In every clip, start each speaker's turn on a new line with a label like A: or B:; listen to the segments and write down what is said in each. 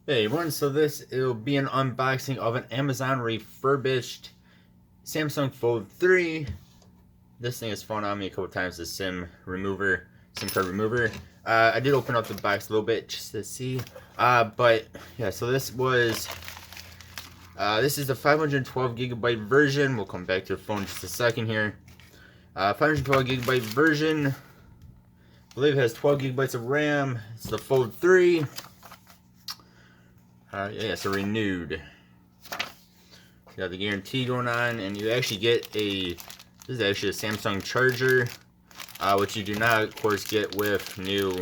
A: Hey everyone, so this will be an unboxing of an Amazon refurbished Samsung Fold 3. This thing has fallen on me a couple times, the SIM card remover. I did open up the box a little bit just to see. But yeah, so this is the 512 gigabyte version. We'll come back to the phone in just a second here. 512 gigabyte version. I believe it has 12 gigabytes of RAM. It's the Fold 3. Yeah, so renewed. You got the guarantee going on, and you actually get this is actually a Samsung charger, which you do not, of course, get with new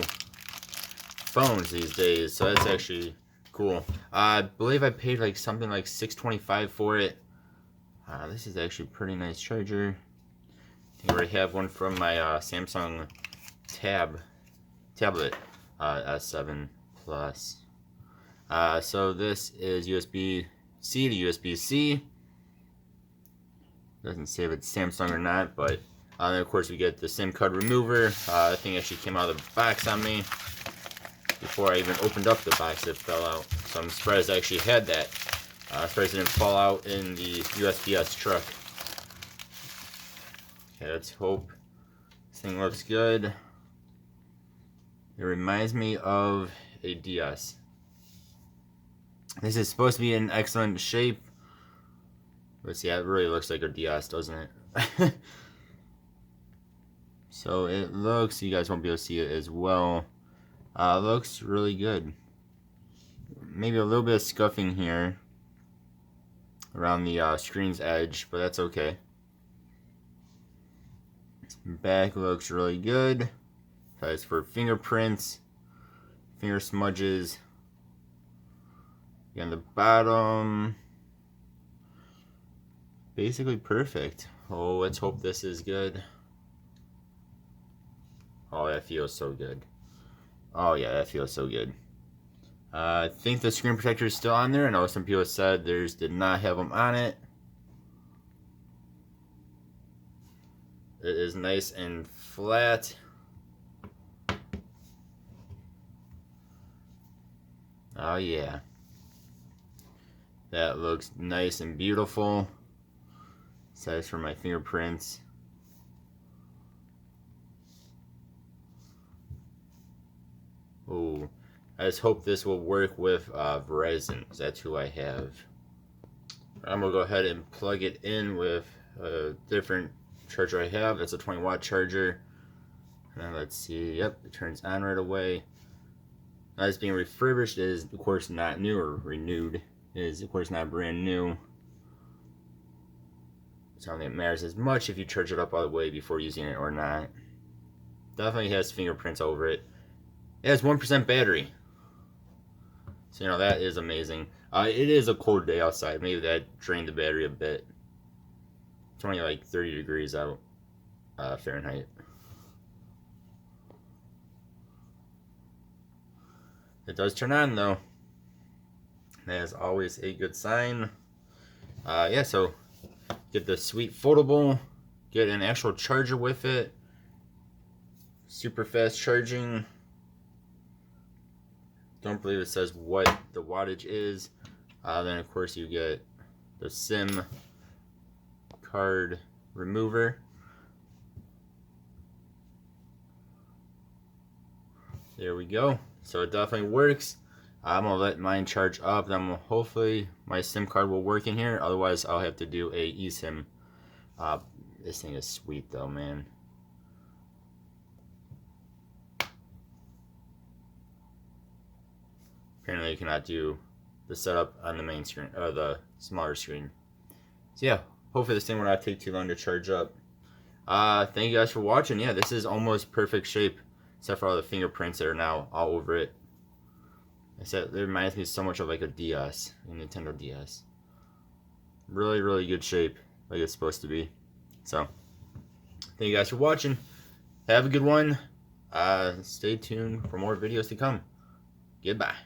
A: phones these days. So that's actually cool. I believe I paid like something like $625 for it. This is actually a pretty nice charger. I think I already have one from my Samsung tablet S7 Plus. So this is USB-C to USB-C. Doesn't say if it's Samsung or not, but then of course we get the SIM card remover. That thing actually came out of the box on me. Before I even opened up the box, it fell out. So I'm surprised I actually had that. Surprised it didn't fall out in the USPS truck. Okay, let's hope this thing looks good. It reminds me of a DS. This is supposed to be in excellent shape. But see, it really looks like a DS, doesn't it? So it looks, you guys won't be able to see it as well. Looks really good. Maybe a little bit of scuffing here around the screen's edge, but that's okay. Back looks really good. As for fingerprints, finger smudges. On the bottom, basically perfect. Oh, let's hope this is good. Oh, that feels so good. Oh yeah, that feels so good. I think the screen protector is still on there. I know some people said theirs did not have them on it. It is nice and flat. Oh yeah. That looks nice and beautiful. Size for my fingerprints. Oh, I just hope this will work with Verizon, because that's who I have. I'm gonna go ahead and plug it in with a different charger I have. That's a 20-watt charger. And let's see. Yep, it turns on right away. Now it's being refurbished. It is, of course, not new or renewed. It is, of course, not brand new. So I don't think it matters as much if you charge it up all the way before using it or not. Definitely has fingerprints over it. It has 1% battery. So, you know, that is amazing. It is a cold day outside. Maybe that drained the battery a bit. It's only like 30 degrees out, Fahrenheit. It does turn on, though. That is always a good sign. Yeah, so get the sweet foldable. Get an actual charger with it. Super fast charging. Don't believe it says what the wattage is. Then of course you get the SIM card remover. There we go. So it definitely works. I'm gonna let mine charge up. Then hopefully my SIM card will work in here. Otherwise, I'll have to do a eSIM. This thing is sweet though, man. Apparently, you cannot do the setup on the main screen or the smaller screen. So yeah, hopefully this thing will not take too long to charge up. Thank you guys for watching. Yeah, this is almost perfect shape, except for all the fingerprints that are now all over it. I said it reminds me so much of like a DS, a Nintendo DS. Really, really good shape, like it's supposed to be. So, thank you guys for watching. Have a good one. Stay tuned for more videos to come. Goodbye.